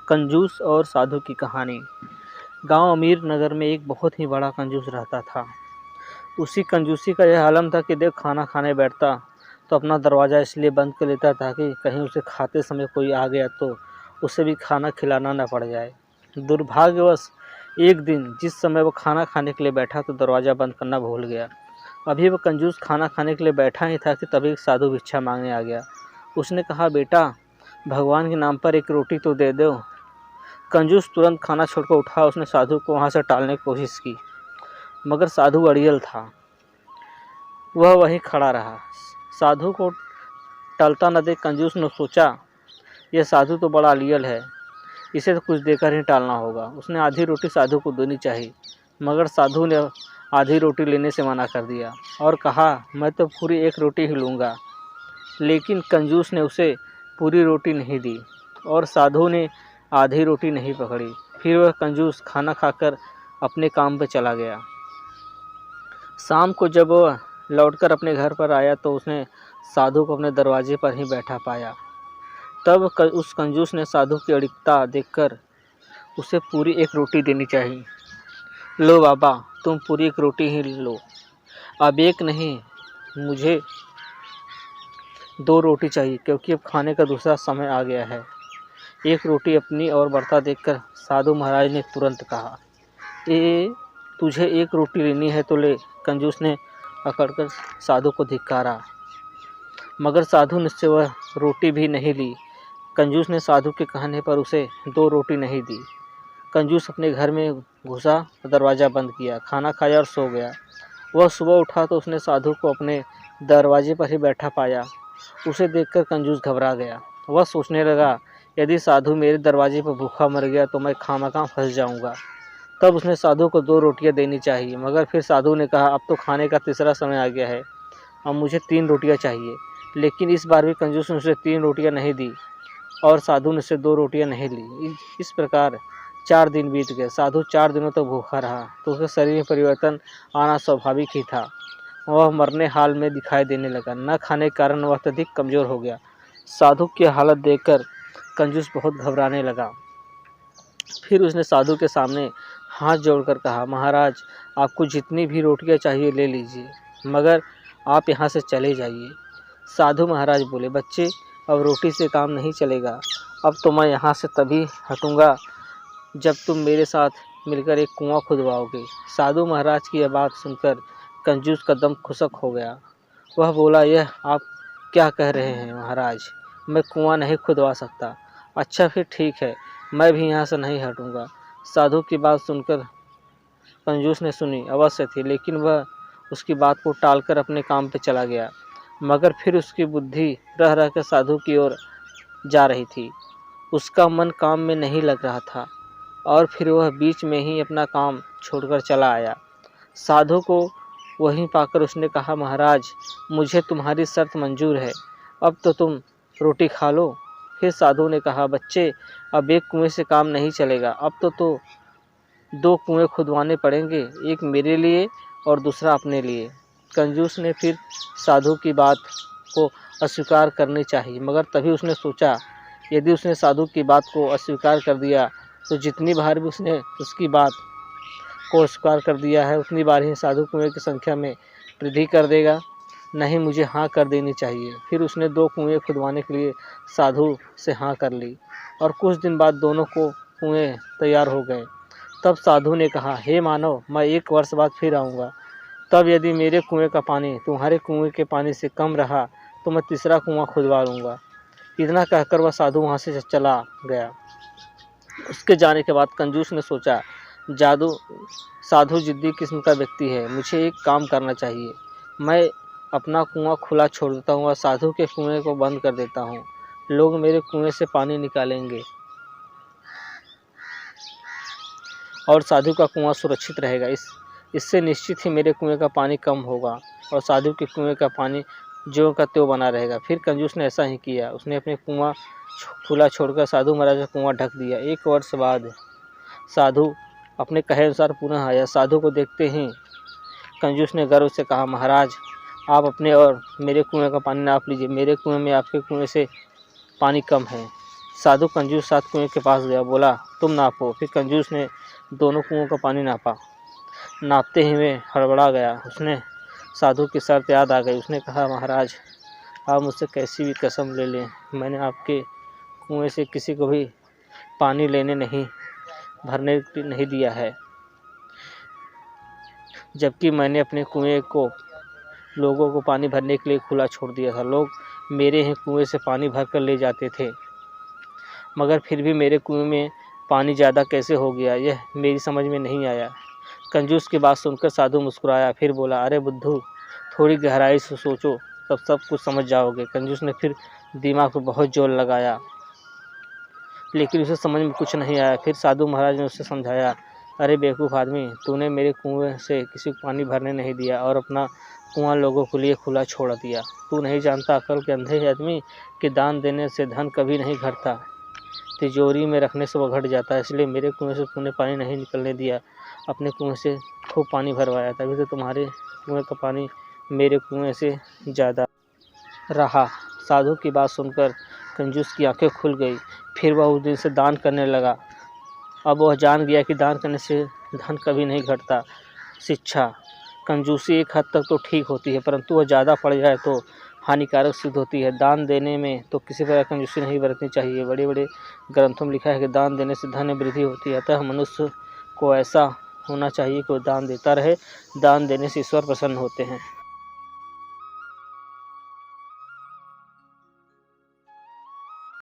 कंजूस और साधु की कहानी। गांव अमीर नगर में एक बहुत ही बड़ा कंजूस रहता था। उसी कंजूसी का यह आलम था कि देख खाना खाने बैठता तो अपना दरवाज़ा इसलिए बंद कर लेता ताकि कहीं उसे खाते समय कोई आ गया तो उसे भी खाना खिलाना न पड़ जाए। दुर्भाग्यवश एक दिन जिस समय वो खाना खाने के लिए बैठा तो दरवाज़ा बंद करना भूल गया। अभी वह कंजूस खाना खाने के लिए बैठा ही था कि तभी एक साधु भिक्षा मांगने आ गया। उसने कहा, बेटा भगवान के नाम पर एक रोटी तो दे दो। कंजूस तुरंत खाना छोड़कर उठा। उसने साधु को वहाँ से टालने की कोशिश की, मगर साधु अड़ियल था। वह वहीं खड़ा रहा। साधु को टलता न देख कंजूस ने सोचा, यह साधु तो बड़ा अड़ियल है, इसे तो कुछ देकर ही टालना होगा। उसने आधी रोटी साधु को देनी चाहिए, मगर साधु ने आधी रोटी लेने से मना कर दिया और कहा, मैं तो पूरी एक रोटी ही लूँगा। लेकिन कंजूस ने उसे पूरी रोटी नहीं दी और साधु ने आधी रोटी नहीं पकड़ी। फिर वह कंजूस खाना खाकर अपने काम पर चला गया। शाम को जब वह लौटकर अपने घर पर आया तो उसने साधु को अपने दरवाजे पर ही बैठा पाया। तब उस कंजूस ने साधु की अड़िकता देखकर उसे पूरी एक रोटी देनी चाहिए। लो बाबा, तुम पूरी एक रोटी ही लो, अब एक नहीं, मुझे 2 रोटी चाहिए, क्योंकि अब खाने का दूसरा समय आ गया है। एक रोटी अपनी और बढ़ता देखकर साधु महाराज ने तुरंत कहा, तुझे एक रोटी लेनी है तो ले। कंजूस ने अकड़कर साधु को धिक्कारा, मगर साधु ने से वह रोटी भी नहीं ली। कंजूस ने साधु के कहने पर उसे 2 रोटी नहीं दी। कंजूस अपने घर में घुसा, दरवाज़ा बंद किया, खाना खाया और सो गया। वह सुबह उठा तो उसने साधु को अपने दरवाजे पर ही बैठा पाया। उसे देखकर कंजूस घबरा गया। वह सोचने लगा, यदि साधु मेरे दरवाजे पर भूखा मर गया तो मैं खामखा फंस जाऊंगा। तब उसने साधु को 2 रोटियां देनी चाहिए, मगर फिर साधु ने कहा, अब तो खाने का तीसरा समय आ गया है, अब मुझे 3 रोटियां चाहिए। लेकिन इस बार भी कंजूस ने उसे 3 रोटियां नहीं दी और साधु ने उसे 2 रोटियां नहीं ली। इस प्रकार 4 दिन बीत गए। साधु 4 दिनों तक भूखा रहा तो उसके शरीर में परिवर्तन आना स्वाभाविक ही था। वह मरने हाल में दिखाई देने लगा। न खाने के कारण वह अत्यधिक कमज़ोर हो गया। साधु की हालत देखकर कंजूस बहुत घबराने लगा। फिर उसने साधु के सामने हाथ जोड़कर कहा, महाराज, आपको जितनी भी रोटियां चाहिए ले लीजिए, मगर आप यहाँ से चले जाइए। साधु महाराज बोले, बच्चे, अब रोटी से काम नहीं चलेगा। अब तो मैं यहाँ से तभी हटूँगा जब तुम मेरे साथ मिलकर एक कुआं खुदवाओगे। साधु महाराज की यह बात सुनकर कंजूस का दम खुशक हो गया। वह बोला, यह आप क्या कह रहे हैं महाराज, मैं कुआं नहीं खुदवा सकता। अच्छा फिर ठीक है, मैं भी यहाँ से नहीं हटूँगा। साधु की बात सुनकर कंजूस ने सुनी अवश्य थी, लेकिन वह उसकी बात को टालकर अपने काम पर चला गया। मगर फिर उसकी बुद्धि रह रहकर साधु की ओर जा रही थी। उसका मन काम में नहीं लग रहा था और फिर वह बीच में ही अपना काम छोड़कर चला आया। साधु को वहीं पाकर उसने कहा, महाराज, मुझे तुम्हारी शर्त मंजूर है, अब तो तुम रोटी खा लो। फिर साधु ने कहा, बच्चे, अब एक कुएं से काम नहीं चलेगा, अब तो 2 कुएं खुदवाने पड़ेंगे, एक मेरे लिए और दूसरा अपने लिए। कंजूस ने फिर साधु की बात को अस्वीकार करनी चाहिए, मगर तभी उसने सोचा, यदि उसने साधु की बात को अस्वीकार कर दिया तो जितनी बार भी उसने उसकी बात को अस्वीकार कर दिया है उतनी बार ही साधु कुएं की संख्या में वृद्धि कर देगा। नहीं, मुझे हाँ कर देनी चाहिए। फिर उसने 2 कुएं खुदवाने के लिए साधु से हाँ कर ली और कुछ दिन बाद दोनों को कुएं तैयार हो गए। तब साधु ने कहा, हे मानव, मैं 1 वर्ष बाद फिर आऊँगा। तब यदि मेरे कुएं का पानी तुम्हारे कुएं के पानी से कम रहा तो मैं तीसरा कुआं खुदवा लूँगा। इतना कहकर वह साधु वहाँ से चला गया। उसके जाने के बाद कंजूस ने सोचा, साधु जिद्दी किस्म का व्यक्ति है, मुझे एक काम करना चाहिए। मैं अपना कुआं खुला छोड़ देता हूँ और साधु के कुएं को बंद कर देता हूँ। लोग मेरे कुएं से पानी निकालेंगे और साधु का कुआं सुरक्षित रहेगा। इससे निश्चित ही मेरे कुएं का पानी कम होगा और साधु के कुएं का पानी ज्यों का त्यों बना रहेगा। फिर कंजूस ने ऐसा ही किया। उसने अपने कुआं खुला छोड़कर साधु महाराज का कुआं ढक दिया। 1 वर्ष बाद साधु अपने कहे अनुसार पुनः आया। साधु को देखते ही कंजूस ने गर्व से कहा, महाराज, आप अपने और मेरे कुएं का पानी नाप लीजिए, मेरे कुएं में आपके कुएं से पानी कम है। साधु कंजूस साथ कुएं के पास गया, बोला तुम नापो। फिर कंजूस ने दोनों कुओं का पानी नापा। नापते ही वे हड़बड़ा गया। उसने साधु की शर्त याद आ गई। उसने कहा, महाराज आप मुझसे कैसी भी कसम ले लें, मैंने आपके कुएं से किसी को भी पानी लेने भरने नहीं दिया है, जबकि मैंने अपने कुएं को लोगों को पानी भरने के लिए खुला छोड़ दिया था। लोग मेरे ही कुएं से पानी भर कर ले जाते थे, मगर फिर भी मेरे कुएं में पानी ज़्यादा कैसे हो गया, यह मेरी समझ में नहीं आया। कंजूस की बात सुनकर साधु मुस्कुराया, फिर बोला, अरे बुद्धू, थोड़ी गहराई से सोचो, तब सब कुछ समझ जाओगे। कंजूस ने फिर दिमाग पर बहुत जोर लगाया, लेकिन उसे समझ में कुछ नहीं आया। फिर साधु महाराज ने उसे समझाया, अरे बेवकूफ़ आदमी, तूने मेरे कुएं से किसी को पानी भरने नहीं दिया और अपना कुआं लोगों के लिए खुला छोड़ दिया। तू नहीं जानता, अकल के अंधे आदमी, कि दान देने से धन कभी नहीं घटता, तिजोरी में रखने से वह घट जाता है। इसलिए मेरे कुएं से तूने पानी नहीं निकलने दिया, अपने कुएं से खूब पानी भरवाया, तभी तो तुम्हारे कुएं का पानी मेरे कुएं से ज़्यादा रहा। साधु की बात सुनकर कंजूस की आंखें खुल गई। फिर वह उस दिन से दान करने लगा। अब वह जान गया कि दान करने से धन कभी नहीं घटता। शिक्षा, कंजूसी एक हद तक तो ठीक होती है, परंतु वह ज़्यादा पड़ जाए तो हानिकारक सिद्ध होती है। दान देने में तो किसी प्रकार कंजूसी नहीं बरतनी चाहिए। बड़े बड़े ग्रंथों में लिखा है कि दान देने से धन में वृद्धि होती है। अतः मनुष्य को ऐसा होना चाहिए कि वह दान देता रहे। दान देने से ईश्वर प्रसन्न होते हैं।